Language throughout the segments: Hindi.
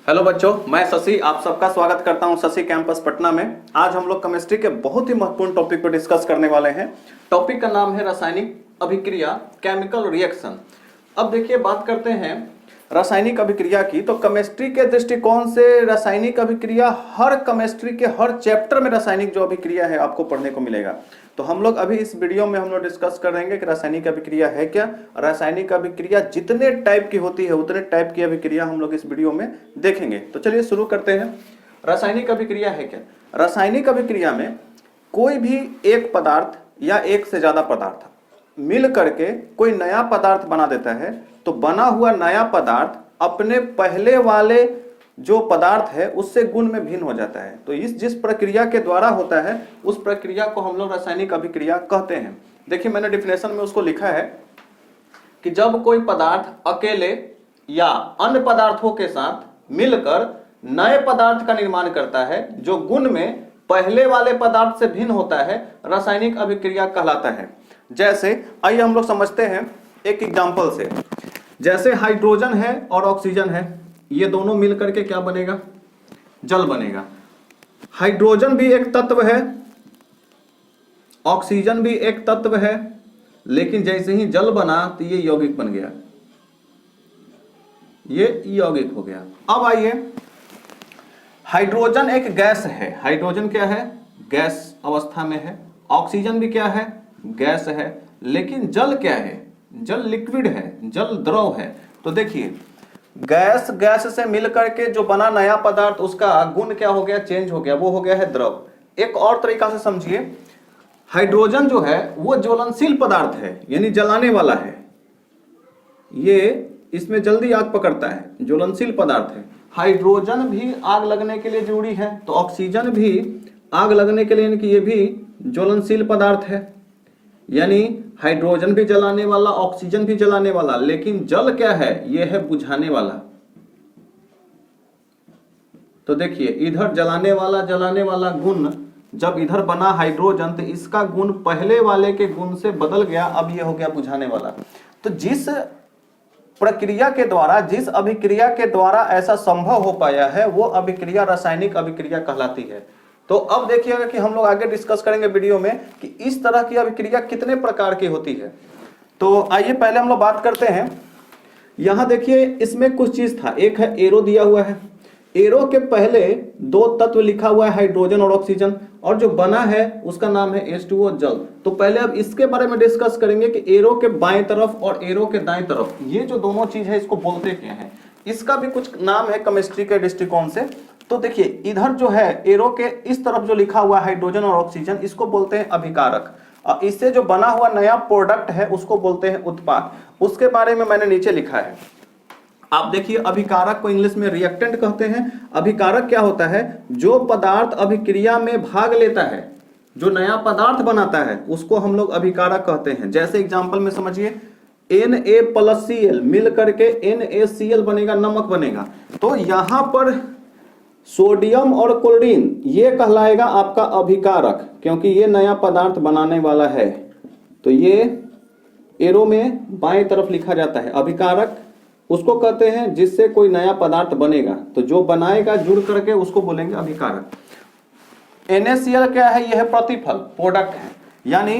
हेलो बच्चों, मैं शशि आप सबका स्वागत करता हूं शशि कैंपस पटना में। आज हम लोग केमिस्ट्री के बहुत ही महत्वपूर्ण टॉपिक पर डिस्कस करने वाले हैं। टॉपिक का नाम है रासायनिक अभिक्रिया, केमिकल रिएक्शन। अब देखिए, बात करते हैं रासायनिक अभिक्रिया की। तो केमिस्ट्री के दृष्टिकोण से रासायनिक अभिक्रिया, हर केमिस्ट्री के हर चैप्टर में रासायनिक जो अभिक्रिया है आपको पढ़ने को मिलेगा। तो हम लोग अभी इस वीडियो में हम लोग डिस्कस करेंगे कि रासायनिक अभिक्रिया है क्या। रासायनिक अभिक्रिया जितने टाइप की होती है उतने टाइप की अभिक्रिया हम लोग इस वीडियो में देखेंगे। तो चलिए शुरू करते हैं। रासायनिक अभिक्रिया है क्या। रासायनिक अभिक्रिया में कोई भी एक पदार्थ या एक से ज्यादा पदार्थ मिल करके कोई नया पदार्थ बना देता है, तो बना हुआ नया पदार्थ अपने पहले वाले जो पदार्थ है उससे गुण में भिन्न हो जाता है। तो इस जिस प्रक्रिया के द्वारा होता है उस प्रक्रिया को हम लोग रासायनिक अभिक्रिया कहते हैं। देखिए, मैंने डिफिनेशन में उसको लिखा है कि जब कोई पदार्थ अकेले या अन्य पदार्थों के साथ मिलकर नए पदार्थ का निर्माण करता है जो गुण में पहले वाले पदार्थ से भिन्न होता है, रासायनिक अभिक्रिया कहलाता है। जैसे आइए हम लोग समझते हैं एक एग्जांपल से। जैसे हाइड्रोजन है और ऑक्सीजन है, ये दोनों मिलकर के क्या बनेगा? जल बनेगा। हाइड्रोजन भी एक तत्व है, ऑक्सीजन भी एक तत्व है, लेकिन जैसे ही जल बना तो ये यौगिक बन गया, ये यौगिक हो गया। अब आइए, हाइड्रोजन एक गैस है। हाइड्रोजन क्या है? गैस अवस्था में है। ऑक्सीजन भी क्या है? गैस है। लेकिन जल क्या है? जल लिक्विड है, जल द्रव है। तो देखिए, गैस से मिलकर के जो बना नया पदार्थ उसका गुण क्या हो गया? चेंज हो गया, वो हो गया है द्रव। एक और तरीका से समझिए, हाइड्रोजन जो है वो ज्वलनशील पदार्थ है, यानी जलाने वाला है। ये इसमें जल्दी आग पकड़ता है, ज्वलनशील पदार्थ है। हाइड्रोजन भी आग लगने के लिए जरूरी है, तो ऑक्सीजन भी आग लगने के लिए, यानी कि ये भी ज्वलनशील पदार्थ है। यानी हाइड्रोजन भी जलाने वाला, ऑक्सीजन भी जलाने वाला, लेकिन जल क्या है? यह है बुझाने वाला। तो देखिए, इधर जलाने वाला गुण जब इधर बना हाइड्रोजन, तो इसका गुण पहले वाले के गुण से बदल गया, अब यह हो गया बुझाने वाला। तो जिस प्रक्रिया के द्वारा, जिस अभिक्रिया के द्वारा ऐसा संभव हो पाया है, वो अभिक्रिया रासायनिक अभिक्रिया कहलाती है। तो अब देखिएगा कि हम लोग आगे डिस्कस करेंगे वीडियो में कि इस तरह की अभिक्रिया कितने प्रकार की होती है। तो आइए पहले हम लोग बात करते हैं। यहां देखिए, इसमें कुछ चीज था। एक है एरो दिया हुआ है, एरो के पहले दो तत्व लिखा हुआ है, हाइड्रोजन और ऑक्सीजन, और जो बना है उसका नाम है H2O, जल। तो पहले अब इसके बारे में डिस्कस करेंगे कि एरो के बाएं तरफ और एरो के दाएं तरफ ये जो दोनों चीज है इसको बोलते क्या है। इसका भी कुछ नाम है केमिस्ट्री के दृष्टिकोण से। तो देखिए, इधर जो है एरो के इस तरफ जो लिखा हुआ है हाइड्रोजन और ऑक्सीजन, इसको बोलते हैं अभिकारक। और इससे जो बना हुआ नया प्रोडक्ट है उसको बोलते हैं उत्पाद। उसके बारे में मैंने नीचे लिखा है, आप देखिए। अभिकारक को इंग्लिश में रिएक्टेंट कहते हैं। अभिकारक क्या होता है? जो पदार्थ अभिक्रिया में भाग लेता है, जो नया पदार्थ बनाता है, उसको हम लोग अभिकारक कहते हैं। जैसे एग्जांपल में समझिए, Na+Cl मिल करके NaCl बनेगा, नमक बनेगा। तो यहां पर सोडियम और क्लोरीन ये कहलाएगा आपका अभिकारक, क्योंकि ये नया पदार्थ बनाने वाला है। तो ये एरो में बाएं तरफ लिखा जाता है। अभिकारक उसको कहते हैं जिससे कोई नया पदार्थ बनेगा, तो जो बनाएगा जुड़ करके उसको बोलेंगे अभिकारक। NaCl क्या है? यह प्रतिफल, प्रोडक्ट है। यानी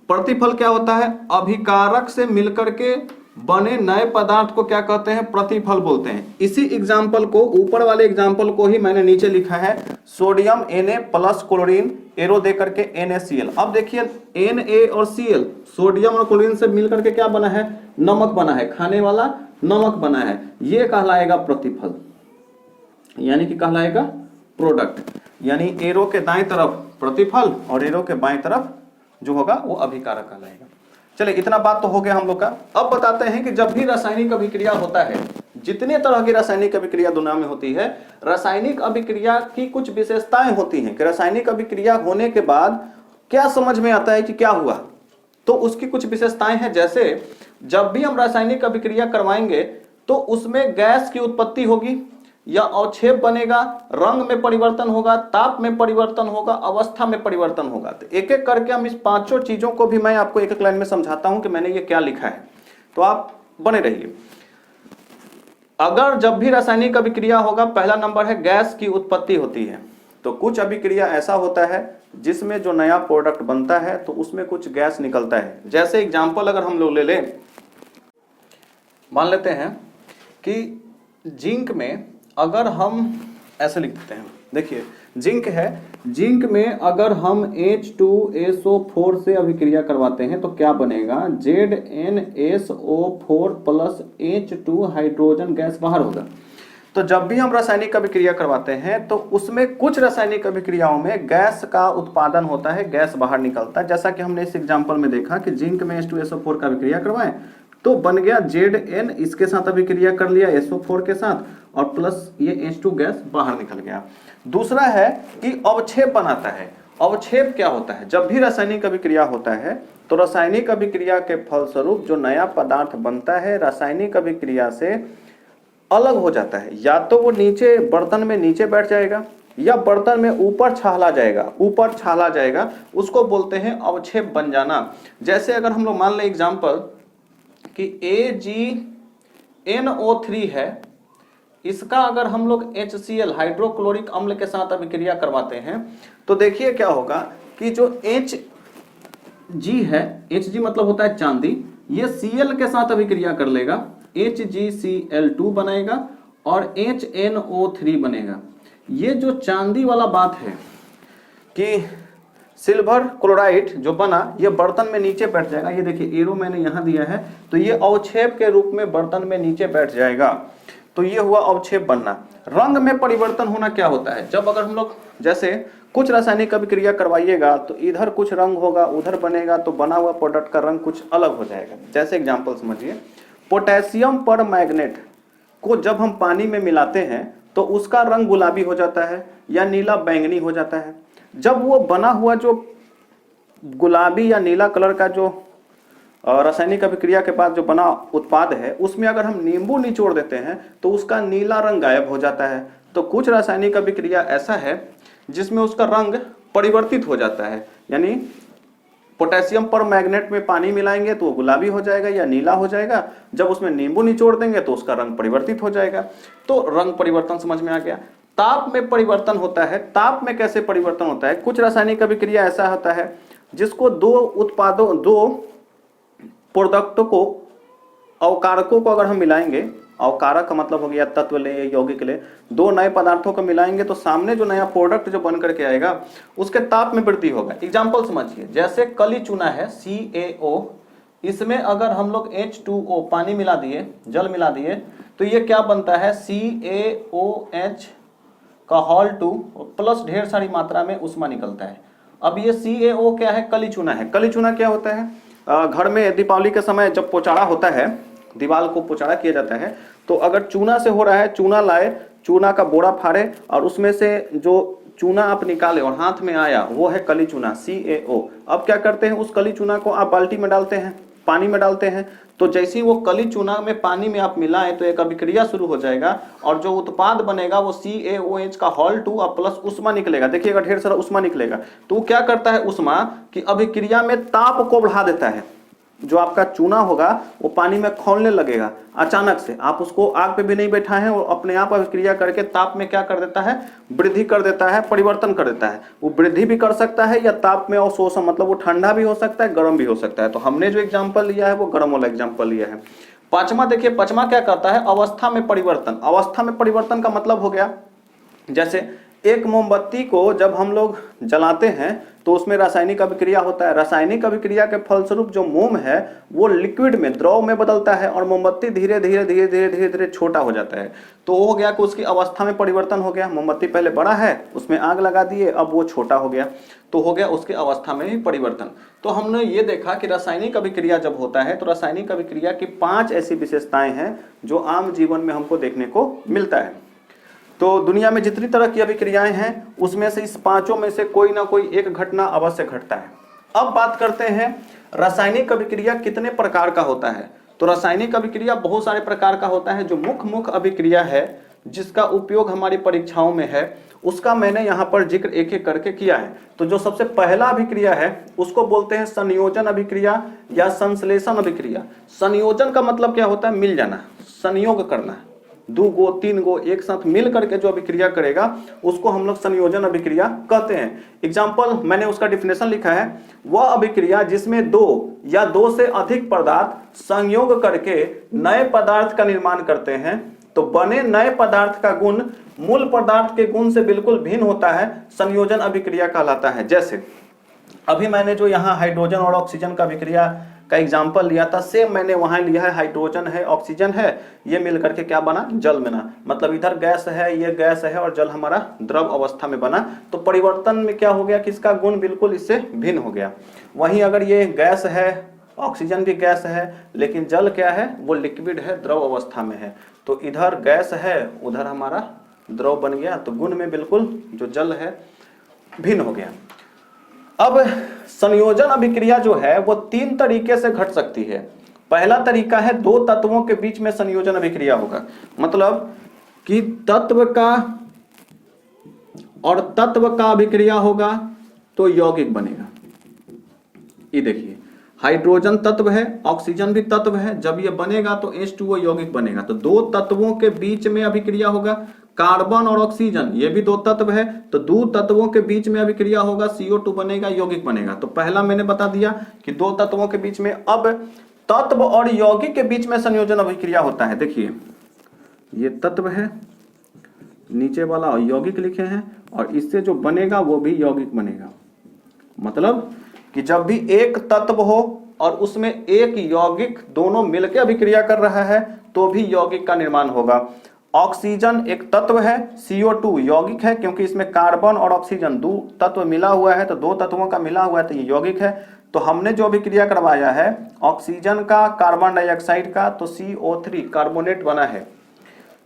प्रतिफल क्या होता है? अभिकारक से मिलकर के बने नए पदार्थ को क्या कहते हैं? प्रतिफल बोलते हैं। इसी एग्जाम्पल को, ऊपर वाले एग्जाम्पल को ही मैंने नीचे लिखा है, sodium Na plus chlorine, arrow दे करके NaCl। अब देखिए, Na और Cl सोडियम और क्लोरीन से मिलकर के क्या बना है? नमक बना है, खाने वाला नमक बना है। ये कहलाएगा प्रतिफल, यानी कि कहलाएगा प्रोडक्ट। यानी एरो के दाएं तरफ प्रतिफल और एरो के बाएं तरफ जो होगा वो अभिकारक कहलाएगा। चलिए, इतना बात तो हो गया हम लोग का। अब बताते हैं कि जब भी रासायनिक अभिक्रिया होता है, जितने तरह की रासायनिक अभिक्रिया दुनिया में होती है, रासायनिक अभिक्रिया की कुछ विशेषताएं होती हैं कि रासायनिक अभिक्रिया होने के बाद क्या समझ में आता है कि क्या हुआ। तो उसकी कुछ विशेषताएं हैं। जैसे जब भी हम रासायनिक अभिक्रिया करवाएंगे तो उसमें गैस की उत्पत्ति होगी या अवक्षेप बनेगा, रंग में परिवर्तन होगा, ताप में परिवर्तन होगा, अवस्था में परिवर्तन होगा। तो एक एक करके हम इस पांचों चीजों को भी मैं आपको एक एक लाइन में समझाता हूं कि मैंने ये क्या लिखा है, तो आप बने रहिए। अगर जब भी रासायनिक अभिक्रिया होगा, पहला नंबर है गैस की उत्पत्ति होती है। तो कुछ अभिक्रिया ऐसा होता है जिसमें जो नया प्रोडक्ट बनता है तो उसमें कुछ गैस निकलता है। जैसे एग्जांपल अगर हम लोग ले लें, मान लेते हैं कि जिंक में अगर हम ऐसे लिख देते हैं, देखिए जिंक है, जिंक में अगर हम H2SO4 से अभिक्रिया करवाते हैं तो क्या बनेगा, ZnSO4 plus H2 hydrogen gas बाहर होगा। तो जब भी हम रासायनिक अभिक्रिया करवाते हैं तो उसमें कुछ रासायनिक अभिक्रियाओं में गैस का उत्पादन होता है, गैस बाहर निकलता है। जैसा कि हमने इस एग्जांपल में देखा कि जिंक में H2SO4 का अभिक्रिया करवाएं तो बन गया Zn, इसके साथ अभिक्रिया कर लिया SO4 के साथ और प्लस ये H2 गैस बाहर निकल गया। दूसरा है कि अवक्षेप बनाता है। अवक्षेप क्या होता है, जब भी रासायनिक अभिक्रिया होता है तो रासायनिक अभिक्रिया के फलस्वरूप जो नया पदार्थ बनता है रासायनिक अभिक्रिया से अलग हो जाता है, या तो वो नीचे बर्तन में नीचे बैठ जाएगा या बर्तन में ऊपर छाला जाएगा, ऊपर छाला जाएगा, उसको बोलते हैं अवक्षेप बन जाना। जैसे अगर हम लोग मान लें एग्जांपल कि AgNO3 है, इसका अगर हम लोग HCl हाइड्रोक्लोरिक अम्ल के साथ अभिक्रिया करवाते हैं तो देखिए क्या होगा कि जो Hg है, Hg मतलब होता है चांदी, ये Cl के साथ अभिक्रिया कर लेगा, HgCl2 बनेगा और HNO3 बनेगा। ये जो चांदी वाला बात है कि सिल्वर क्लोराइड जो बना ये बर्तन में नीचे बैठ जाएगा, ये देखिए एरो मैंने यहां दिया है, तो ये अवक्षेप के रूप में बर्तन में नीचे बैठ जाएगा। तो ये हुआ अवक्षेप बनना। रंग में परिवर्तन होना क्या होता है, जब अगर हम लोग जैसे कुछ रासायनिक अभिक्रिया करवाइएगा तो इधर कुछ रंग होगा, उधर बनेगा, तो बना हुआ प्रोडक्ट का रंग कुछ अलग हो जाएगा। जैसे एग्जांपल समझिए, पोटेशियम पर मैग्नेट को जब हम पानी में मिलाते हैं तो उसका रंग गुलाबी हो जाता है या नीला बैंगनी हो जाता है। जब वो बना हुआ जो गुलाबी या नीला कलर का जो रासायनिक अभिक्रिया के बाद जो बना उत्पाद है उसमें अगर हम नींबू निचोड़ देते हैं तो उसका नीला रंग गायब हो जाता है। तो कुछ रासायनिक अभिक्रिया ऐसा है जिसमें उसका रंग परिवर्तित हो जाता है, यानी पोटेशियम पर मैग्नेट में पानी मिलाएंगे तो वो गुलाबी हो जाएगा या नीला हो जाएगा, जब उसमें नींबू निचोड़ देंगे तो उसका रंग परिवर्तित हो जाएगा। तो रंग परिवर्तन समझ में आ गया। ताप में परिवर्तन होता है। ताप में कैसे परिवर्तन होता है, कुछ रासायनिक अभिक्रिया ऐसा होता है जिसको दो प्रोडक्टों को, अवकारकों को अगर हम मिलाएंगे, अवकारक का मतलब हो गया तत्व ले यौगिक ले, दो नए पदार्थों को मिलाएंगे तो सामने जो नया प्रोडक्ट जो बन करके आएगा उसके ताप में वृद्धि होगा। एग्जांपल समझिए, जैसे कली चूना है CaO, इसमें अगर हम लोग H2O पानी मिला दिए, जल मिला दिए, तो ये क्या बनता है, CaOH का हॉल 2 प्लस ढेर सारी मात्रा में उष्मा निकलता है। अब ये CaO क्या है, कली चूना है। कली चूना क्या होता है, घर में दीपावली के समय जब पोचाड़ा होता है, दीवार को पोचाड़ा किया जाता है, तो अगर चूना से हो रहा है, चूना लाए, चूना का बोरा फाड़े और उसमें से जो चूना आप निकाले और हाथ में आया वो है कली चूना CaO। अब क्या करते हैं, उस कली चूना को आप बाल्टी में डालते हैं, पानी में डालते हैं, तो जैसे ही वो कली चूना में पानी में आप मिलाएं तो एक अभिक्रिया शुरू हो जाएगा और जो उत्पाद बनेगा वो CaOH का हॉल 2 और प्लस उष्मा निकलेगा। देखिएगा ढेर सारा उष्मा निकलेगा। तो क्या करता है उष्मा कि अभिक्रिया में ताप को बढ़ा देता है। जो आपका चूना होगा वो पानी में खौलने लगेगा अचानक से, आप उसको आग पे भी नहीं बैठा है, और अपने आप अभिक्रिया करके ताप में क्या कर देता है, वृद्धि कर देता है, परिवर्तन कर देता है। वो वृद्धि भी कर सकता है या ताप में अवशोषण, मतलब वो ठंडा भी हो सकता है, गर्म भी हो सकता है। तो हमने जो एग्जाम्पल लिया है वो गर्म वाला एग्जाम्पल लिया है। पांचवा देखिए, पांचवा क्या करता है, अवस्था में परिवर्तन। अवस्था में परिवर्तन का मतलब हो गया, जैसे एक मोमबत्ती को जब हम लोग जलाते हैं तो उसमें रासायनिक अभिक्रिया होता है। रासायनिक अभिक्रिया के फलस्वरूप जो मोम है वो लिक्विड में, द्रव में बदलता है और मोमबत्ती धीरे धीरे धीरे धीरे धीरे धीरे छोटा हो जाता है। तो हो गया कि उसकी अवस्था में परिवर्तन हो गया। मोमबत्ती पहले बड़ा है, उसमें आग लगा दिए, अब वो छोटा हो गया, तो हो गया उसकी अवस्था में भी परिवर्तन। तो हमने ये देखा कि रासायनिक अभिक्रिया जब होता है तो रासायनिक अभिक्रिया की 5 ऐसी विशेषताएं हैं जो आम जीवन में हमको देखने को मिलता है। तो दुनिया में जितनी तरह की अभिक्रियाएं हैं उसमें से इस 5 में से कोई ना कोई एक घटना अवश्य घटता है। अब बात करते हैं रासायनिक अभिक्रिया कितने प्रकार का होता है। तो रासायनिक अभिक्रिया बहुत सारे प्रकार का होता है। जो मुख्य अभिक्रिया है जिसका उपयोग हमारी परीक्षाओं में है उसका मैंने यहाँ पर जिक्र एक एक करके किया है। तो जो सबसे पहला अभिक्रिया है उसको बोलते हैं संयोजन अभिक्रिया या संश्लेषण अभिक्रिया। संयोजन का मतलब क्या होता है, मिल जाना, संयोग करना। दो गो, तीन गो एक साथ मिल करके जो अभिक्रिया करेगा उसको हम लोग संयोजन अभिक्रिया कहते हैं। एग्जाम्पल मैंने उसका डिफिनेशन लिखा है, वह अभिक्रिया जिसमें दो या दो से अधिक पदार्थ संयोग करके नए पदार्थ का निर्माण करते हैं, तो बने नए पदार्थ का गुण मूल पदार्थ के गुण से बिल्कुल भिन्न होता है, संयोजन अभिक्रिया कहलाता है। जैसे अभी मैंने जो यहाँ हाइड्रोजन और ऑक्सीजन का अभिक्रिया का एग्जाम्पल लिया था, सेम मैंने वहां लिया है, हाइड्रोजन है, ऑक्सीजन है, ये मिलकर के क्या बना, जल बना। मतलब इधर गैस है, ये गैस है और जल हमारा द्रव अवस्था में बना। तो परिवर्तन में क्या हो गया कि इसका गुण बिल्कुल इससे भिन्न हो गया। वहीं अगर ये गैस है, ऑक्सीजन भी गैस है, लेकिन जल क्या है, वो लिक्विड है, द्रव अवस्था में है। तो इधर गैस है, उधर हमारा द्रव बन गया, तो गुण में बिल्कुल जो जल है भिन्न हो गया। अब संयोजन अभिक्रिया जो है वो तीन तरीके से घट सकती है। पहला तरीका है दो तत्वों के बीच में संयोजन अभिक्रिया होगा, मतलब कि तत्व का और तत्व का अभिक्रिया होगा तो यौगिक बनेगा। ये देखिए, हाइड्रोजन तत्व है, ऑक्सीजन भी तत्व है, जब ये बनेगा तो H2O यौगिक बनेगा। तो दो तत्वों के बीच में अभिक्रिया होगा, कार्बन और ऑक्सीजन ये भी दो तत्व है, तो दो तत्वों के बीच में अभिक्रिया होगा, CO2 बनेगा, यौगिक बनेगा। तो पहला मैंने बता दिया कि दो तत्वों के बीच में। अब तत्व और यौगिक के बीच में संयोजन अभिक्रिया होता है। देखिए ये तत्व है, नीचे वाला यौगिक लिखे हैं, और इससे जो बनेगा वो भी यौगिक बनेगा। मतलब कि जब भी एक तत्व हो और उसमें एक यौगिक दोनों मिलकर अभिक्रिया कर रहा है तो भी यौगिक का निर्माण होगा। ऑक्सीजन एक तत्व है, CO2 यौगिक है, क्योंकि इसमें कार्बन और ऑक्सीजन दो तत्व मिला हुआ है, तो दो तत्वों का मिला हुआ है तो ये यौगिक है। तो हमने जो अभिक्रिया करवाया है ऑक्सीजन का कार्बन डाइऑक्साइड का, तो CO3 कार्बोनेट बना है।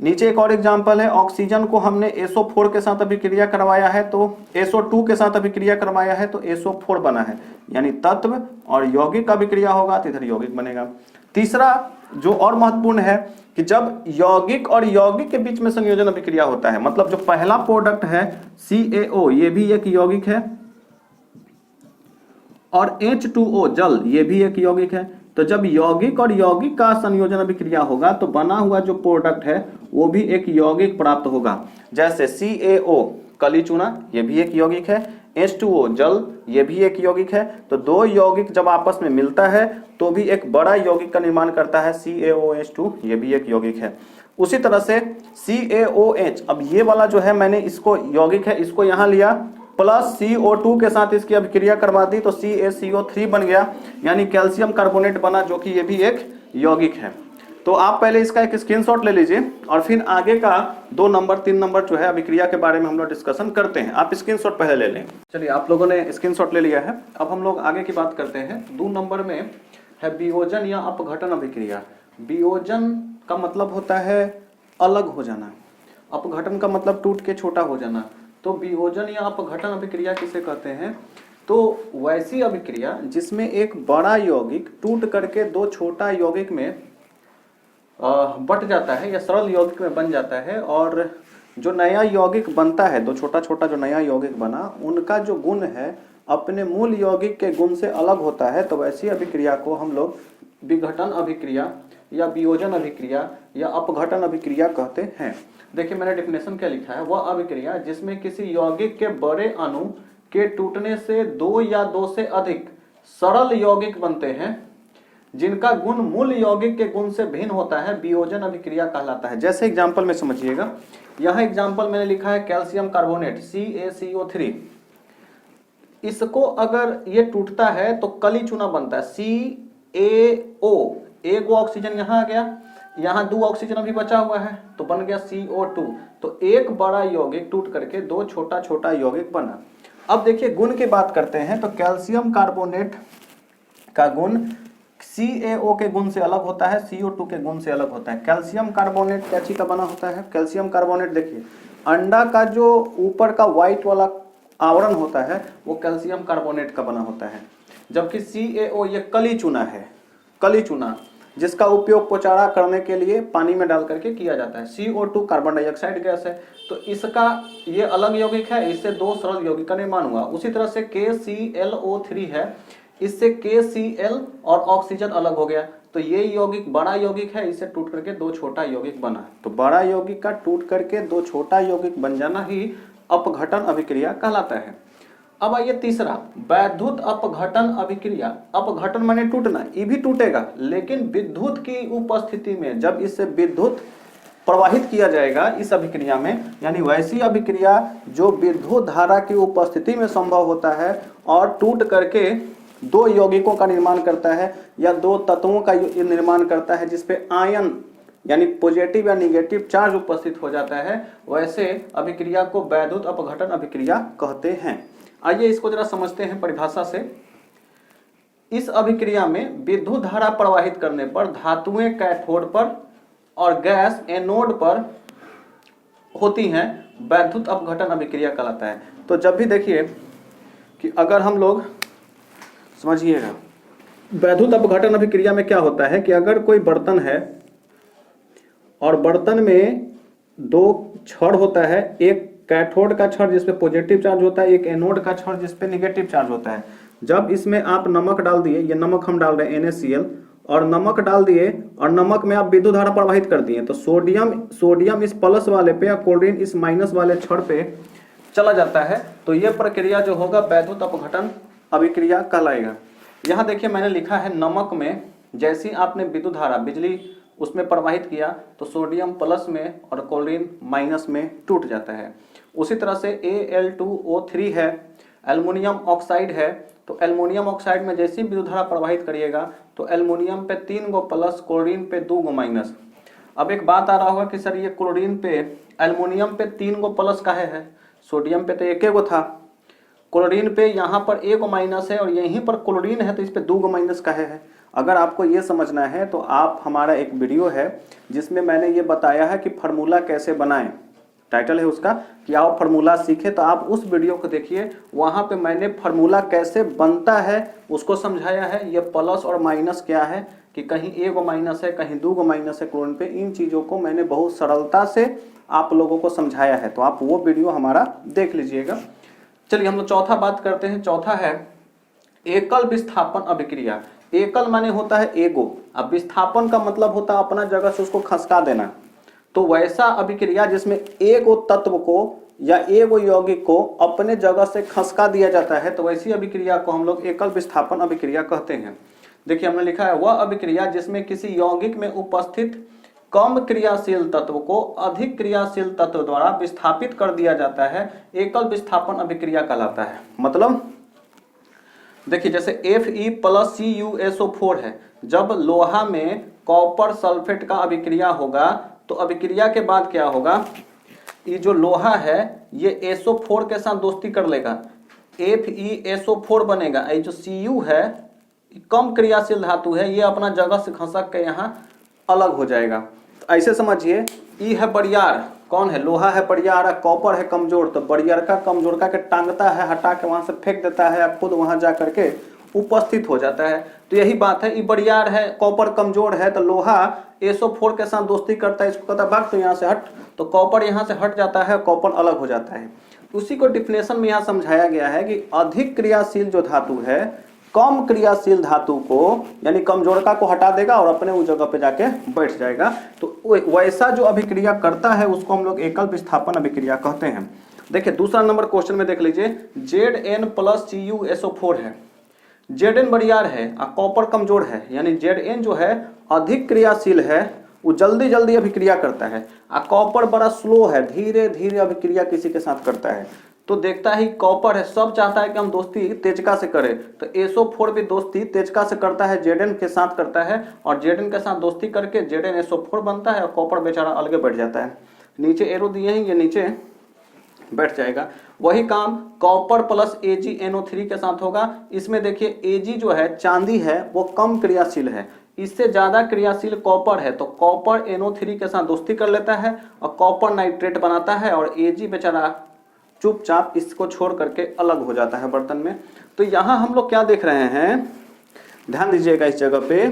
नीचे एक और एग्जांपल है, ऑक्सीजन को हमने SO4 के साथ अभिक्रिया करवाया है, तो SO2 के साथ अभिक्रिया करवाया है तो SO4 बना है। यानी तत्व और यौगिक का अभिक्रिया होगा तो इधर यौगिक बनेगा। तीसरा जो और महत्वपूर्ण है कि जब यौगिक और यौगिक के बीच में संयोजन अभिक्रिया होता है, मतलब जो पहला प्रोडक्ट है CaO ये भी एक यौगिक है, और H2O जल ये भी एक यौगिक है। तो जब यौगिक और यौगिक का संयोजन अभिक्रिया होगा तो बना हुआ जो प्रोडक्ट है वो भी एक यौगिक प्राप्त होगा। जैसे CaO कली चूना ये भी एक यौगिक है, H2O जल ये भी एक यौगिक है। तो दो यौगिक जब आपस में मिलता है तो भी एक बड़ा यौगिक का निर्माण करता है, CaOH2 ये भी एक यौगिक है। उसी तरह से CaOH, अब ये वाला जो है मैंने इसको यौगिक है, इसको यहाँ लिया प्लस CO2 के साथ इसकी अभिक्रिया करवा दी तो CaCO3 बन गया, यानी कैल्शियम कार्बोनेट बना, जो कि ये भी एक यौगिक है। तो आप पहले इसका एक स्क्रीनशॉट ले लीजिए और फिर आगे का 2 नंबर 3 नंबर जो है अभिक्रिया के बारे में हम लोग डिस्कशन करते हैं। आप स्क्रीनशॉट पहले ले लें। चलिए आप लोगों ने स्क्रीनशॉट ले लिया है, अब हम लोग आगे की बात करते हैं। 2 नंबर में है वियोजन या अपघटन अभिक्रिया। वियोजन का मतलब होता है अलग हो जाना, अपघटन का मतलब टूट के छोटा हो जाना। तो वियोजन या अपघटन अभिक्रिया किसे कहते हैं? तो वैसी अभिक्रिया जिसमें एक बड़ा यौगिक टूट करके दो छोटा यौगिक में बट जाता है या सरल यौगिक में बन जाता है, और जो नया यौगिक बनता है, दो छोटा छोटा जो नया यौगिक बना, उनका जो गुण है अपने मूल यौगिक के गुण से अलग होता है। तो वैसी अभिक्रिया को हम लोग विघटन अभिक्रिया या वियोजन अभिक्रिया या अपघटन अभिक्रिया कहते हैं। देखिए मैंने डेफिनेशन क्या लिखा है, वह अभिक्रिया जिसमें किसी यौगिक के बड़े अणु के टूटने से दो या दो से अधिक सरल यौगिक बनते हैं जिनका गुण मूल यौगिक के गुण से भिन्न होता है, वियोजन अभिक्रिया कहलाता है। जैसे एग्जांपल में समझिएगा, यह एग्जांपल मैंने लिखा है कैल्शियम कार्बोनेट CaCO3। इसको अगर ये टूटता है तो कली चूना बनता है CaO, एक ऑक्सीजन यहाँ आ गया, यहाँ 2 ऑक्सीजन अभी बचा हुआ है तो बन गया CO2। तो एक बड़ा यौगिक टूट करके दो छोटा छोटा यौगिक बना। अब देखिए गुण की बात करते हैं, तो कैल्शियम कार्बोनेट का गुण CaO के गुण से अलग होता है, CO2 के गुण से अलग होता है। कैल्शियम कार्बोनेट क्या चीज का बना होता है? कैल्शियम कार्बोनेट देखिए अंडा का जो ऊपर का व्हाइट वाला आवरण होता है वो कैल्शियम कार्बोनेट का बना होता है, जबकि CaO ये कली चूना है, कली चूना जिसका उपयोग पोचाड़ा करने के लिए पानी में डाल करके किया जाता है। CO2 कार्बन डाइऑक्साइड गैस है, तो इसका ये अलग यौगिक है, इससे दो सरल यौगिक का निर्माण हुआ। उसी तरह से KClO3 है, इससे KCl और ऑक्सीजन अलग हो गया, तो ये यौगिक बड़ा यौगिक है, इसे टूट करके दो छोटा यौगिक बना। तो बड़ा यौगिक का टूट करके दो छोटा यौगिक बन जाना ही अपघटन अभिक्रिया कहलाता है। अब आइए तीसरा, वैद्युत अपघटन अभिक्रिया। अपघटन माने टूटना, ये भी टूटेगा लेकिन विद्युत की उपस्थिति में, जब इससे विद्युत प्रवाहित किया जाएगा इस अभिक्रिया में, यानी वैसी अभिक्रिया जो विद्युत धारा की उपस्थिति में संभव होता है और टूट करके दो यौगिकों का निर्माण करता है या दो तत्वों का निर्माण करता है जिसपे आयन यानी पॉजिटिव या निगेटिव चार्ज उपस्थित हो जाता है, वैसे अभिक्रिया को वैद्युत अपघटन अभिक्रिया कहते हैं। आइए इसको जरा समझते हैं परिभाषा से। इस अभिक्रिया में विद्युत धारा प्रवाहित करने पर धातुएं कैथोड पर और गैस एनोड पर होती हैं, वैद्युत अपघटन अभिक्रिया कहलाता है। तो जब भी देखिए कि अगर हम लोग समझिएगा, वैद्युत अपघटन अभिक्रिया में क्या होता है कि अगर कोई बर्तन है और बर्तन में दो छड़ होता है, एक कैथोड का छड़ जिसपे पॉजिटिव चार्ज होता है, एक एनोड का छड़ जिसपे नेगेटिव चार्ज होता है। जब इसमें आप नमक डाल दिए, ये नमक हम डाल रहे हैं NaCl, और नमक डाल दिए और नमक में आप विद्युत धारा प्रवाहित कर दिए, तो सोडियम इस प्लस वाले पे या क्लोरीन इस माइनस वाले छड़ पे चला जाता है। तो ये प्रक्रिया जो होगा वैद्युत अपघटन अभिक्रिया कहलाएगा। यहाँ देखिए मैंने लिखा है, नमक में जैसी आपने विद्युत धारा बिजली उसमें प्रवाहित किया तो सोडियम प्लस में और क्लोरीन माइनस में टूट जाता है। उसी तरह से Al2O3 है, एल्युमिनियम ऑक्साइड है, तो एल्युमिनियम ऑक्साइड में जैसी विद्युत धारा प्रवाहित करिएगा तो एल्युमिनियम पे 3 गो प्लस, क्लोरीन पे 2 गो माइनस। अब एक बात आ रहा होगा कि सर ये क्लोरीन पे, एल्युमिनियम पे 3 गो प्लस काहे है, सोडियम पे तो एक गो था, क्लोरीन पे यहाँ पर 1 गो माइनस है और यहीं पर क्लोरीन है तो इस पे 2 गो माइनस काहे है। अगर आपको ये समझना है तो आप हमारा एक वीडियो है जिसमें मैंने ये बताया है कि फार्मूला कैसे बनाएं, टाइटल है उसका कि आओ फार्मूला सीखे, तो आप उस वीडियो को देखिए, वहां पे मैंने फार्मूला कैसे बनता है उसको समझाया है। ये प्लस और माइनस क्या है, कि कहीं 1 गो माइनस है, कहीं 2 गो माइनस है क्लोरीन पे, इन चीजों को मैंने बहुत सरलता से आप लोगों को समझाया है, तो आप वो वीडियो हमारा देख लीजिएगा। चलिए हम लोग चौथा बात करते हैं। चौथा है एकल विस्थापन अभिक्रिया। एकल माने होता है एगो, अब विस्थापन का मतलब होता है अपना जगह से उसको खसका देना। तो वैसा अभिक्रिया जिसमें एगो तत्व को या एगो यौगिक को अपने जगह से खसका दिया जाता है, तो वैसी अभिक्रिया को हम लोग एकल विस्थापन अभिक्रिया कहते हैं। देखिए हमने लिखा है, वह अभिक्रिया जिसमें किसी यौगिक में उपस्थित कम क्रियाशील तत्व को अधिक क्रियाशील तत्व द्वारा विस्थापित कर दिया जाता है, एकल विस्थापन अभिक्रिया कहलाता है। मतलब देखिए जैसे Fe+CuSO4 है, जब लोहा में कॉपर सल्फेट का अभिक्रिया होगा तो अभिक्रिया के बाद क्या होगा, ये जो लोहा है ये SO4 के साथ दोस्ती कर लेगा, FeSO4 बनेगा। ये जो Cu है कम क्रियाशील धातु है, ये अपना जगह से खसक के यहाँ अलग हो जाएगा। तो ऐसे समझिए, ई है बरियार, कौन है, लोहा है बरियार, कॉपर है कमजोर, तो बरियार का कमजोर का के टांगता है, हटा के वहां से फेंक देता है, खुद वहां जा करके उपस्थित हो जाता है। तो यही बात है, ई बरियार है, कॉपर कमजोर है, तो लोहा SO4 के साथ दोस्ती करता है, इसको कहता है भाग तो यहाँ से हट, तो कॉपर यहाँ से हट जाता है, कॉपर अलग हो जाता है। उसी को डिफिनेशन में यहाँ समझाया गया है कि अधिक क्रियाशील जो धातु है कम क्रियाशील धातु को यानी कमजोरका को हटा देगा और अपने उस जगह पे जाके बैठ जाएगा। तो वैसा जो अभिक्रिया करता है उसको हम लोग एकल विस्थापन अभिक्रिया कहते हैं। देखिए दूसरा नंबर क्वेश्चन में देख लीजिए, Zn+CuSO4 है, Zn बरियार है और कॉपर कमजोर है, यानी Zn जो है अधिक क्रियाशील है, वो जल्दी जल्दी अभिक्रिया करता है, और कॉपर बड़ा स्लो है, धीरे धीरे अभिक्रिया किसी के साथ करता है। तो देखता ही कॉपर है, सब चाहता है कि हम दोस्ती तेजका से करें, तो SO4 भी दोस्ती तेजका से करता है, Zn के साथ करता है, और Zn के साथ दोस्ती करके ZnSO4 बनता है और कॉपर बेचारा अलगे बैठ जाता है। नीचे एरो दिए हैं, ये नीचे बैठ जाएगा। वही काम कॉपर प्लस AgNO3 के साथ होगा। इसमें देखिए Ag जो है चांदी है वो कम क्रियाशील है, इससे ज्यादा क्रियाशील कॉपर है, तो कॉपर NO3 के साथ दोस्ती कर लेता है और कॉपर नाइट्रेट बनाता है, और Ag बेचारा चुपचाप इसको छोड़ करके अलग हो जाता है बर्तन में। तो यहाँ हम लोग क्या देख रहे हैं, ध्यान दीजिएगा इस जगह पे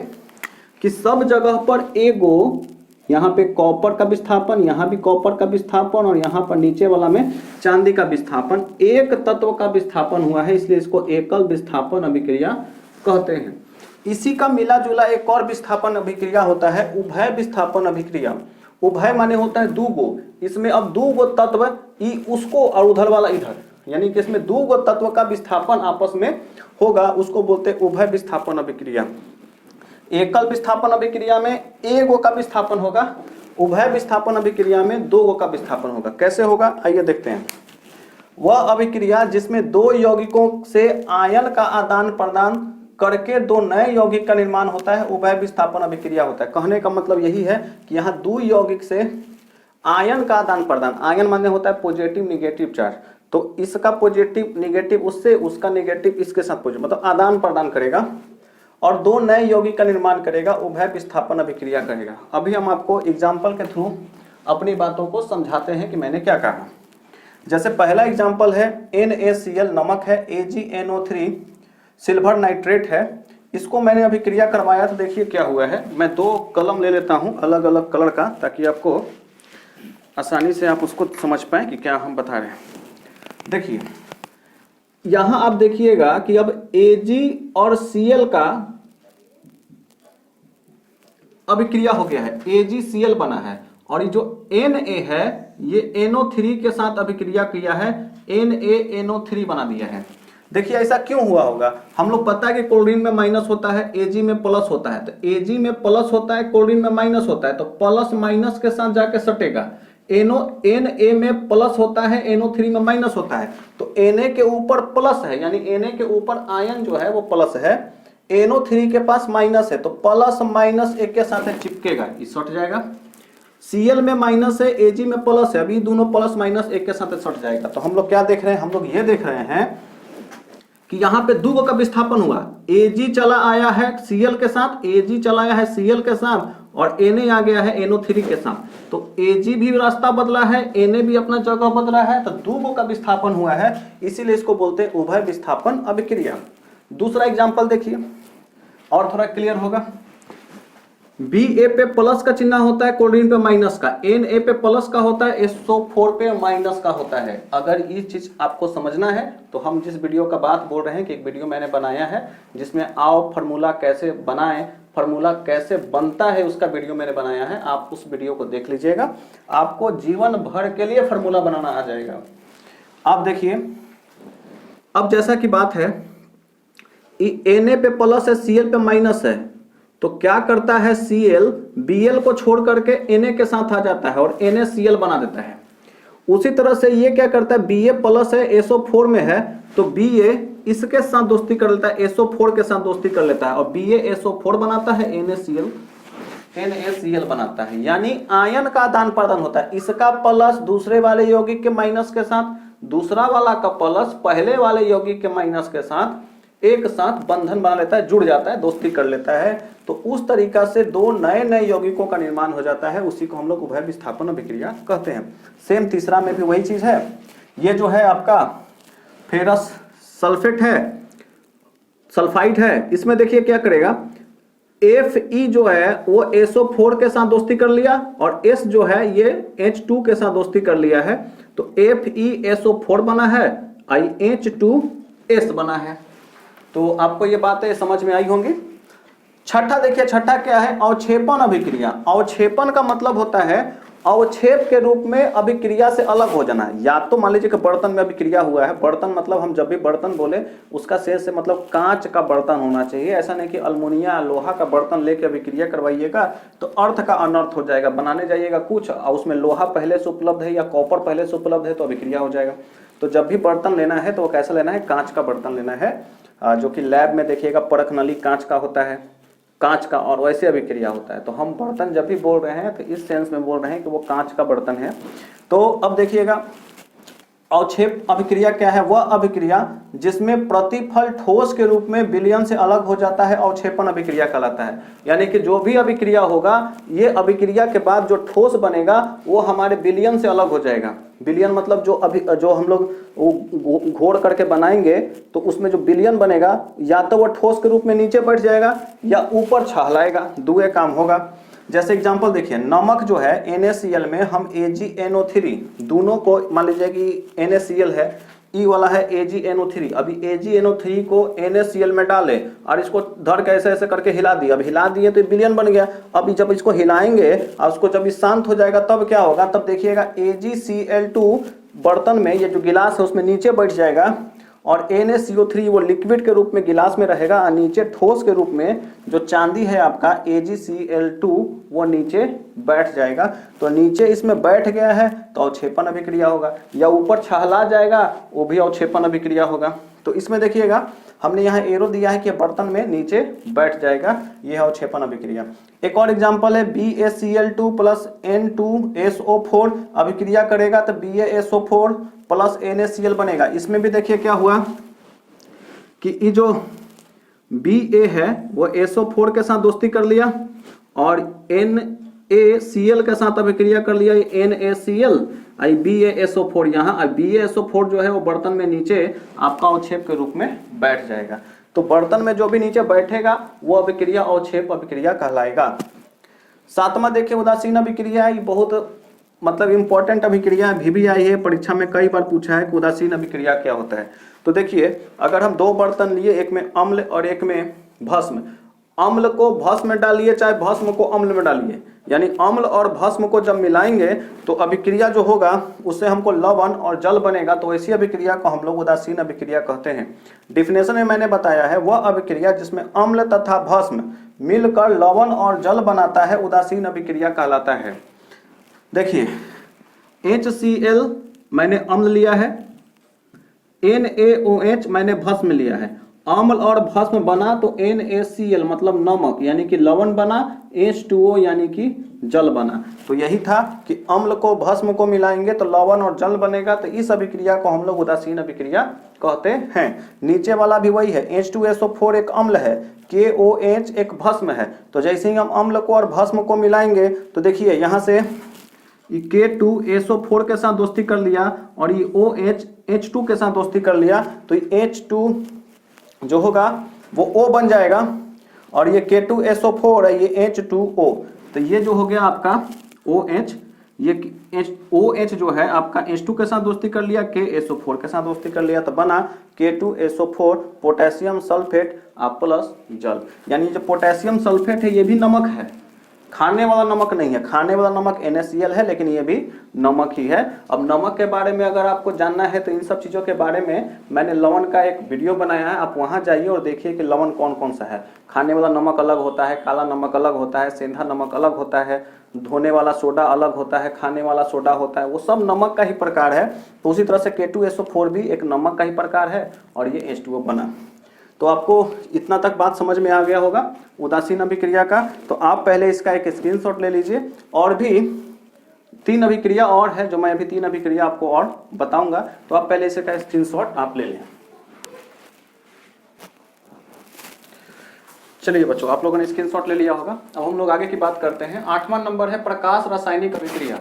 कि सब जगह पर एगो, यहाँ पे कॉपर का विस्थापन, यहाँ भी कॉपर का विस्थापन, और यहाँ पर नीचे वाला में चांदी का विस्थापन, एक तत्व का विस्थापन हुआ है, इसलिए इसको एकल विस्थापन अभिक्रिया कहते हैं। इसी का मिला जुला एक और विस्थापन अभिक्रिया होता है उभय विस्थापन अभिक्रिया। उभय माने होता है दो गो, इसमें अब दो गो तत्व उसको और उधर वाला इधर, यानी कि इसमें दो गो तत्व का विस्थापन आपस में होगा, उसको बोलते हैं उभय विस्थापन अभिक्रिया। एकल विस्थापन अभिक्रिया में एक गो का विस्थापन होगा, उभय विस्थापन अभिक्रिया में दो गो का विस्थापन होगा। कैसे होगा आइए देखते हैं। वह अभिक्रिया जिसमें दो यौगिकों से आयन का आदान प्रदान करके दो नए यौगिक का निर्माण होता है उभय विस्थापन अभिक्रिया होता है। कहने का मतलब यही है कि यहाँ दो यौगिक से आयन का आदान प्रदान, आयन माने होता है पॉजिटिव निगेटिव चार्ज, तो इसका पॉजिटिव निगेटिव उससे, उसका निगेटिव इसके साथ पॉजिटिव, मतलब आदान प्रदान करेगा और दो नए यौगिक का निर्माण करेगा, उभय विस्थापन अभिक्रिया करेगा। अभी हम आपको एग्जाम्पल के थ्रू अपनी बातों को समझाते हैं कि मैंने क्या कहा। जैसे पहला एग्जाम्पल है NaCl नमक है, AgNO3 सिल्वर नाइट्रेट है, इसको मैंने अभिक्रिया करवाया तो देखिए क्या हुआ है। मैं दो कलम ले लेता हूं अलग अलग कलर का, ताकि आपको आसानी से आप उसको समझ पाए कि क्या हम बता रहे हैं। देखिए यहां आप देखिएगा कि अब Ag और Cl का अभिक्रिया हो गया है, AgCl बना है, और ये जो Na है ये NO3 के साथ अभिक्रिया किया है, NaNO3 बना दिया है। देखिए ऐसा क्यों हुआ होगा, हम लोग पता है कि क्लोरीन में माइनस होता है, Ag में प्लस होता है, तो Ag में प्लस होता है, क्लोरीन में माइनस होता है, तो प्लस माइनस के साथ जाके सटेगा। Na में प्लस होता है, NO3 में माइनस होता है, तो Na के ऊपर प्लस है, यानी Na के ऊपर आयन जो है वो प्लस है, NO3 के पास माइनस है, तो प्लस माइनस एक के साथ चिपकेगा, ये सट जाएगा। Cl में माइनस है, Ag में प्लस है, अभी दोनों प्लस माइनस एक के साथ सट जाएगा। तो हम लोग क्या देख रहे हैं, हम लोग ये देख रहे हैं कि यहाँ पे दो का विस्थापन हुआ, Ag चला आया है Cl के साथ, Ag चला आया है Cl के साथ, और Na आ गया है NO3 के साथ। तो Ag भी रास्ता बदला है, Na भी अपना जगह बदला है, तो दो का विस्थापन हुआ है, इसीलिए इसको बोलते हैं उभय विस्थापन अभिक्रिया। दूसरा एग्जाम्पल देखिए और थोड़ा क्लियर होगा। Ba पे प्लस का चिन्ह होता है, क्लोरीन पे माइनस का, Na पे प्लस का होता है, SO4 पे माइनस का होता है। अगर ये चीज आपको समझना है तो हम जिस वीडियो का बात बोल रहे हैं कि एक वीडियो मैंने बनाया है जिसमें आओ फार्मूला कैसे बनाएं, फार्मूला कैसे बनता है, उसका वीडियो मैंने बनाया है, आप उस वीडियो को देख लीजिएगा, आपको जीवन भर के लिए फार्मूला बनाना आ जाएगा। आप देखिए अब जैसा कि बात है Na पे प्लस है, Cl पे माइनस है, तो क्या करता है Cl Bl को छोड़ करके Na के साथ आ जाता है और NaCl बना देता है। उसी तरह से ये क्या करता है, Ba प्लस है, SO4 में है, तो Ba इसके साथ दोस्ती कर लेता है, SO4 के साथ दोस्ती कर लेता है, और Ba SO4 बनाता है, NaCl बनाता है, यानी आयन का आदान प्रदान होता है। इसका प्लस दूसरे वाले यौगिक के माइनस के साथ, दूसरा वाला का प्लस पहले वाले यौगिक के माइनस के साथ एक साथ बंधन बना लेता है, जुड़ जाता है, दोस्ती कर लेता है, तो उस तरीका से दो नए नए यौगिकों का निर्माण हो जाता है, उसी को हम लोग उभय विस्थापन अभिक्रिया कहते हैं। सेम तीसरा में भी वही चीज है। ये जो है आपका फेरस सल्फेट है, सल्फाइड है, इसमें देखिए क्या करेगा, Fe जो है वो SO4 के साथ दोस्ती कर लिया, और S जो है ये H2 के साथ दोस्ती कर लिया है, तो FeSO4 बना है, IH2S बना है। तो आपको ये बातें समझ में आई होंगी। छठा देखिए, छठा क्या है, अवक्षेपण अभिक्रिया। अवक्षेपण का मतलब होता है अवक्षेप के रूप में अभिक्रिया से अलग हो जाना। या तो मान लीजिए कि बर्तन में अभिक्रिया हुआ है, बर्तन मतलब हम जब भी बर्तन बोले उसका शेष से मतलब कांच का बर्तन होना चाहिए, ऐसा नहीं कि अल्मुनिया लोहा का बर्तन लेके अभिक्रिया करवाइएगा तो अर्थ का अनर्थ हो जाएगा। बनाने जाइएगा कुछ और उसमें लोहा पहले से उपलब्ध है या कॉपर पहले से उपलब्ध है तो अभिक्रिया हो जाएगा। तो जब भी बर्तन लेना है तो वो कैसा लेना है, कांच का बर्तन लेना है, जो कि लैब में देखिएगा परख नली कांच का होता है, कांच का, और वैसे अभिक्रिया होता है। तो हम बर्तन जब भी बोल रहे हैं तो इस सेंस में बोल रहे हैं कि वो कांच का बर्तन है। तो अब देखिएगा अवक्षेप अभिक्रिया क्या है, वह अभिक्रिया जिसमें प्रतिफल ठोस के रूप में विलयन से अलग हो जाता है, अवक्षेपण अभिक्रिया कहलाता है। यानी कि जो भी अभिक्रिया होगा, ये अभिक्रिया के बाद जो ठोस बनेगा वो हमारे विलयन से अलग हो जाएगा। विलयन मतलब जो हम लोग घोड़ करके बनाएंगे तो उसमें जो विलयन बनेगा या तो वो ठोस के रूप में नीचे बैठ जाएगा या ऊपर छहलाएगा, दुए काम होगा। जैसे एग्जांपल देखिए, नमक जो है NaCl में हम AgNO3 दोनों को मान लीजिए कि NaCl है, ई वाला है AgNO3। अभी AgNO3 को NaCl में डाले और इसको धर के ऐसे ऐसे करके हिला दिए। अब हिला दिए तो विलयन बन गया। अभी जब इसको हिलाएंगे और उसको जब शांत हो जाएगा तब क्या होगा, तब देखिएगा AgCl2 बर्तन में, ये जो गिलास है उसमें नीचे बैठ जाएगा और NaCO3 वो लिक्विड के रूप में गिलास में रहेगा और नीचे ठोस के रूप में जो चांदी है आपका AgCl2 वो नीचे बैठ जाएगा। तो नीचे इसमें बैठ गया है तो अवक्षेपण अभिक्रिया होगा, या ऊपर छहला जाएगा वो भी अवक्षेपण अभिक्रिया होगा। तो इसमें देखिएगा हमने यहाँ एरो दिया है कि बर्तन में नीचे बैठ जाएगा, यह है अवक्षेपण अभिक्रिया। एक और एग्जांपल है BaCl2 प्लस N2SO4 अभिक्रिया करेगा तो BaSO4 प्लस NaCl बनेगा। इसमें भी देखिए क्या हुआ कि ये जो Ba है वो SO4 के साथ दोस्ती कर लिया और NaCl के साथ अभिक्रिया कर लिया, NaCl BaSO4 यहाँ BaSO4 जो है वो बर्तन में नीचे आपका अवक्षेप के रूप में बैठ जाएगा। तो बर्तन में जो भी नीचे बैठेगा वो अभिक्रिया अवक्षेप अभिक्रिया कहलाएगा। सातवां देखिए उदासीन अभिक्रिया है, ये बहुत मतलब इंपॉर्टेंट अभिक्रिया भी आई है, परीक्षा में कई बार पूछा है कि उदासीन अभिक्रिया क्या होता है। तो देखिए अगर हम दो बर्तन लिए, एक में अम्ल और एक में भस्म, अम्ल को भस्म में डालिए चाहे भस्म को अम्ल में डालिए, यानी अम्ल और भस्म को जब मिलाएंगे तो अभिक्रिया जो होगा उससे हमको लवण और जल बनेगा। तो ऐसी अभिक्रिया को हम लोग उदासीन अभिक्रिया कहते हैं। डिफिनेशन में मैंने बताया है वह अभिक्रिया जिसमें अम्ल तथा भस्म मिलकर लवण और जल बनाता है उदासीन अभिक्रिया कहलाता है। देखिए HCl मैंने अम्ल लिया है, NaOH मैंने भस्म लिया है, अम्ल और भस्म बना तो NaCl मतलब नमक यानी कि लवण बना, H2O यानी कि जल बना। तो यही था कि अम्ल को भस्म को मिलाएंगे तो लवण और जल बनेगा। तो इस अभिक्रिया को हम लोग उदासीन अभिक्रिया कहते हैं। नीचे वाला भी वही है, H2SO4 एक अम्ल है, KOH एक भस्म है। तो जैसे ही हम अम्ल को और भस्म को मिलाएंगे तो देखिए यहाँ से K2SO4 के साथ दोस्ती कर लिया और ये OH H2 के साथ दोस्ती कर लिया तो ये H2 जो होगा वो O बन जाएगा और ये K2SO4 है ये H2O। तो ये जो हो गया आपका OH, ये OH जो है आपका H2 के साथ दोस्ती कर लिया, KSO4 के साथ दोस्ती कर लिया तो बना K2SO4 पोटेशियम सल्फेट प्लस जल। यानी जो पोटेशियम सल्फेट है ये भी नमक है, खाने वाला नमक नहीं है। खाने वाला नमक NaCl है लेकिन ये भी नमक ही है। अब नमक के बारे में अगर आपको जानना है तो इन सब चीज़ों के बारे में मैंने लवण का एक वीडियो बनाया है, आप वहाँ जाइए और देखिए कि लवण कौन कौन सा है। खाने वाला नमक अलग होता है, काला नमक अलग होता है, सेंधा नमक अलग होता है, धोने वाला सोडा अलग होता है, खाने वाला सोडा होता है, वो सब नमक का ही प्रकार है। तो उसी तरह से K2SO4 भी एक नमक का ही प्रकार है और ये H2O बना। तो आपको इतना तक बात समझ में आ गया होगा उदासीन अभिक्रिया का। तो आप पहले इसका एक स्क्रीनशॉट ले लीजिए। और भी 3 अभिक्रिया और है जो मैं अभी 3 अभिक्रिया आपको और बताऊंगा, तो आप पहले इसका स्क्रीनशॉट आप ले लें। चलिए बच्चों, आप लोगों ने स्क्रीनशॉट ले लिया होगा। अब हम लोग आगे की बात करते हैं। 8वां नंबर है प्रकाश रासायनिक अभिक्रिया।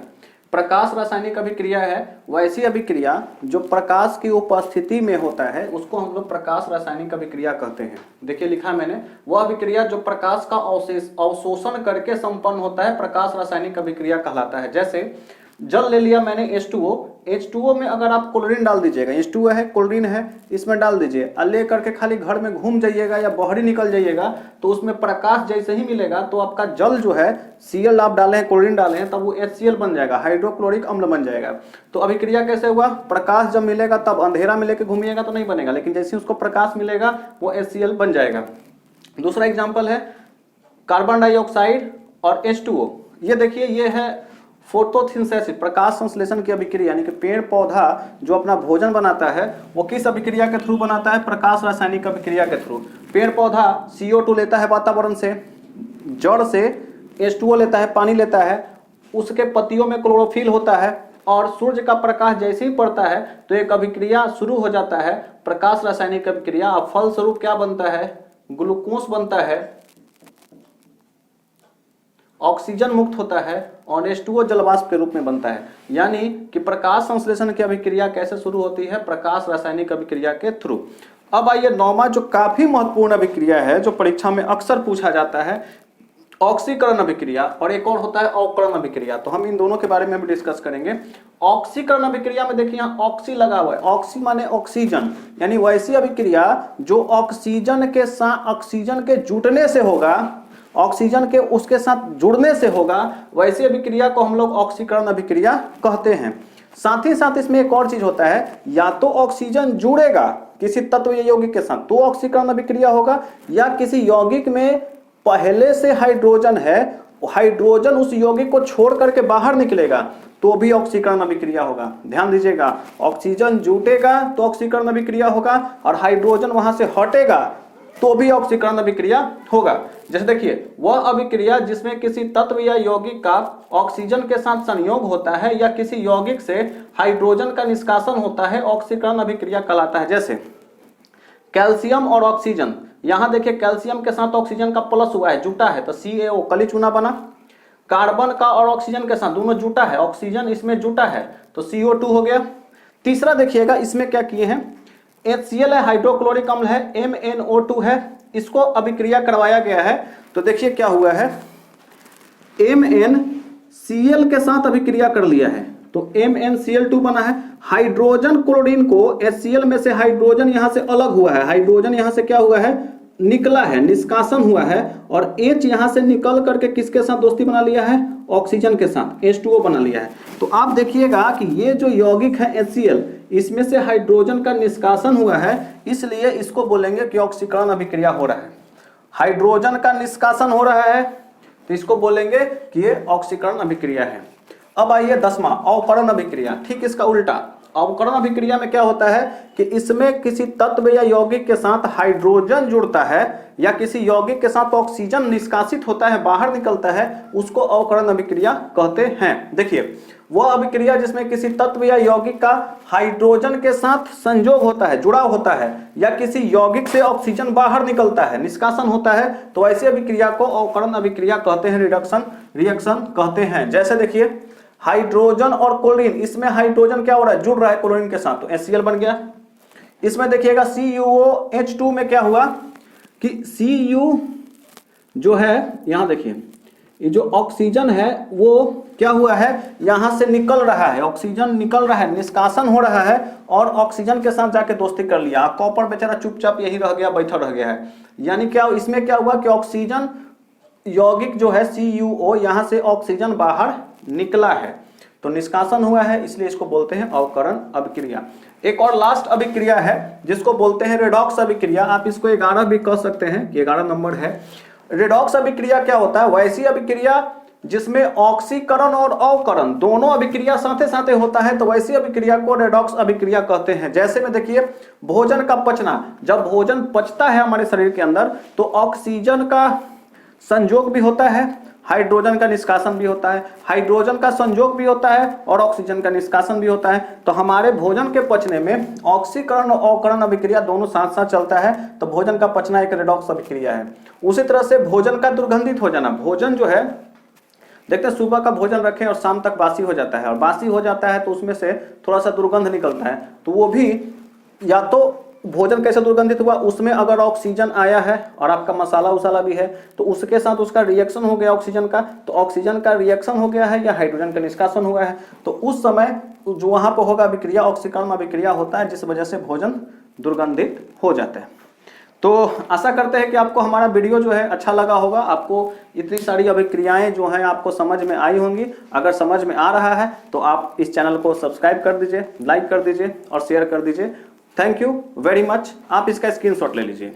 प्रकाश रासायनिक अभिक्रिया है वैसी अभिक्रिया जो प्रकाश की उपस्थिति में होता है, उसको हम लोग प्रकाश रासायनिक अभिक्रिया कहते हैं। देखिए लिखा मैंने, वह अभिक्रिया जो प्रकाश का अवशोषण करके संपन्न होता है प्रकाश रासायनिक अभिक्रिया कहलाता है। जैसे जल ले लिया मैंने H2O में अगर आप क्लोरीन डाल दीजिएगा, H2O है क्लोरीन है, इसमें डाल दीजिए और ले करके खाली घर में घूम जाइएगा या बाहरी निकल जाइएगा तो उसमें प्रकाश जैसे ही मिलेगा तो आपका जल जो है Cl आप डाले हैं, क्लोरीन डाले हैं, तब वो HCl बन जाएगा, हाइड्रोक्लोरिक अम्ल बन जाएगा। तो अभिक्रिया कैसे हुआ, प्रकाश जब मिलेगा तब अंधेरा में लेके घूमिएगा तो नहीं बनेगा, लेकिन जैसे उसको प्रकाश मिलेगा वो HCl बन जाएगा। दूसरा एग्जाम्पल है कार्बन डाइऑक्साइड और H2O। ये देखिए ये है फोटोसिंथेसिस प्रकाश संश्लेषण की अभिक्रिया, यानी कि पेड़ पौधा जो अपना भोजन बनाता है वो किस अभिक्रिया के थ्रू बनाता है, प्रकाश रासायनिक अभिक्रिया के थ्रू। पेड़ पौधा CO2 लेता है वातावरण से, जड़ से H2O लेता है, पानी लेता है, उसके पत्तियों में क्लोरोफिल होता है और सूर्य का प्रकाश जैसे ही पड़ता है तो एक अभिक्रिया शुरू हो जाता है प्रकाश रासायनिक अभिक्रिया। अब फलस्वरूप क्या बनता है, ग्लूकोज बनता है, ऑक्सीजन मुक्त होता है और H2O जलवाष्प के रूप में बनता है। यानी कि प्रकाश संश्लेषण की अभिक्रिया कैसे शुरू होती है, प्रकाश रासायनिक अभिक्रिया के थ्रू। अब आइए 9वां जो काफी महत्वपूर्ण अभिक्रिया है जो परीक्षा में अक्सर पूछा जाता है, ऑक्सीकरण अभिक्रिया और एक और होता है अवकरण अभिक्रिया। तो हम इन दोनों के बारे में भी डिस्कस करेंगे। ऑक्सीकरण अभिक्रिया में देखिए यहाँ ऑक्सी लगा हुआ है, ऑक्सी माने ऑक्सीजन, यानी वैसी अभिक्रिया जो ऑक्सीजन के जुटने से होगा, ऑक्सीजन के उसके साथ जुड़ने से होगा, वैसी अभिक्रिया को हम लोग ऑक्सीकरण अभिक्रिया कहते हैं। साथ ही साथ इसमें एक और चीज होता है, या तो ऑक्सीजन जुड़ेगा किसी तत्व या यौगिक के साथ तो ऑक्सीकरण अभिक्रिया होगा, या किसी यौगिक में पहले से हाइड्रोजन है, हाइड्रोजन उस यौगिक को छोड़ करके बाहर निकलेगा तो भी ऑक्सीकरण अभिक्रिया होगा। ध्यान दीजिएगा, ऑक्सीजन जुटेगा तो ऑक्सीकरण अभिक्रिया होगा, और हाइड्रोजन वहां से हटेगा तो भी ऑक्सीकरण अभिक्रिया होगा। जैसे देखिए, वह अभिक्रिया जिसमें किसी तत्व या यौगिक का ऑक्सीजन के साथ संयोग होता है या किसी यौगिक से हाइड्रोजन का निष्कासन होता है, ऑक्सीकरण अभिक्रिया कहलाता है। जैसे कैल्शियम और ऑक्सीजन, यहां देखिए कैल्शियम के साथ ऑक्सीजन का प्लस हुआ है, जुटा है तो CaO कली चूना बना। कार्बन का और ऑक्सीजन के साथ दोनों जुटा है, ऑक्सीजन इसमें जुटा है तो CO2 हो गया। तीसरा देखिएगा, इसमें क्या किए हैं, HCl है, हाइड्रोक्लोरिक अम्ल है, MnO2 है, इसको अभिक्रिया करवाया गया है। तो देखिए क्या हुआ है, MnCl के साथ अभिक्रिया कर लिया है तो MnCl2 बना है। हाइड्रोजन क्लोरीन को HCl में से हाइड्रोजन यहां से अलग हुआ है, हाइड्रोजन यहां से क्या हुआ है, निकला है, निष्कासन हुआ है, और H यहां से निकल करके किसके साथ दोस्ती बना लिया है, ऑक्सीजन के साथ H2O बना लिया है। तो आप देखिएगा कि ये जो यौगिक है HCl, इसमें से हाइड्रोजन का निष्कासन हुआ है, इसलिए इसको बोलेंगे कि ऑक्सीकरण अभिक्रिया हो रहा है। हाइड्रोजन का निष्कासन हो रहा है तो इसको बोलेंगे कि ये ऑक्सीकरण अभिक्रिया है। अब आइए 10वां, अवकरण अभिक्रिया। ठीक इसका उल्टा, अवकरण अभिक्रिया में क्या होता है कि इसमें किसी तत्व या यौगिक के साथ हाइड्रोजन जुड़ता है या किसी यौगिक के साथ ऑक्सीजन निष्कासित होता है, बाहर निकलता है, उसको अवकरण अभिक्रिया कहते हैं। देखिए, वह अभिक्रिया जिसमें किसी तत्व या यौगिक का हाइड्रोजन के साथ संयोग होता है, जुड़ाव होता है, या किसी यौगिक से ऑक्सीजन बाहर निकलता है, निष्कासन होता है, तो ऐसी अभिक्रिया को अवकरण अभिक्रिया कहते हैं, रिएक्शन कहते हैं। जैसे देखिए, हाइड्रोजन और क्लोरीन, इसमें हाइड्रोजन क्या हो रहा है, जुड़ रहा है क्लोरीन के साथ तो HCl बन गया। इसमें देखिएगा CuOH2 में क्या हुआ कि Cu जो है, यहां देखिए ये जो ऑक्सीजन है वो क्या हुआ है, यहां से निकल रहा है, ऑक्सीजन निकल रहा है, निष्कासन हो रहा है, और ऑक्सीजन के साथ जाके दोस्ती कर लिया। कॉपर बेचारा चुपचाप यही रह गया, बैठा रह गया है। यानी क्या, इसमें क्या हुआ कि ऑक्सीजन यौगिक जो है CuO, यहां से ऑक्सीजन बाहर निकला है तो निष्कासन हुआ है, इसलिए इसको बोलते हैं अवकरण अभिक्रिया। एक और लास्ट अभिक्रिया है जिसको बोलते हैं रेडॉक्स अभिक्रिया। आप इसको 11 भी कह सकते हैं कि 11 नंबर है। रेडॉक्स अभिक्रिया क्या होता है, वैसी अभिक्रिया जिसमें ऑक्सीकरण और अवकरण दोनों अभिक्रिया साथे साथे होता है तो वैसी अभिक्रिया को रेडॉक्स अभिक्रिया कहते हैं। जैसे में देखिए, भोजन का पचना, जब भोजन पचता है हमारे शरीर के अंदर तो ऑक्सीजन का संयोग भी होता है, हाइड्रोजन का निष्कासन भी होता है, हाइड्रोजन का संयोग भी होता है और ऑक्सीजन का निष्कासन भी होता है। तो हमारे भोजन के पचने में ऑक्सीकरण और अवकरण अभिक्रिया दोनों साथ साथ चलता है, तो भोजन का पचना एक रेडॉक्स अभिक्रिया है। उसी तरह से भोजन का दुर्गंधित हो जाना, भोजन जो है देखते हैं सुबह का भोजन रखें और शाम तक बासी हो जाता है, और बासी हो जाता है तो उसमें से थोड़ा सा दुर्गंध निकलता है, तो वो भी या तो भोजन कैसे दुर्गंधित हुआ, उसमें अगर ऑक्सीजन आया है और आपका मसाला उसाला भी है तो उसके साथ उसका रिएक्शन हो गया ऑक्सीजन का, तो ऑक्सीजन का रिएक्शन हो गया है या हाइड्रोजन का निष्कासन हुआ है, तो उस समय जो वहां पर होगा अभिक्रिया ऑक्सीकरण अभिक्रिया होता है, जिस वजह से भोजन दुर्गंधित हो जाता है। तो आशा करते हैं कि आपको हमारा वीडियो जो है अच्छा लगा होगा, आपको इतनी सारी अभिक्रियाएं जो हैं आपको समझ में आई होंगी। अगर समझ में आ रहा है तो आप इस चैनल को सब्सक्राइब कर दीजिए, लाइक कर दीजिए और शेयर कर दीजिए। Thank you very much. आप इसका स्क्रीनशॉट ले लीजिए।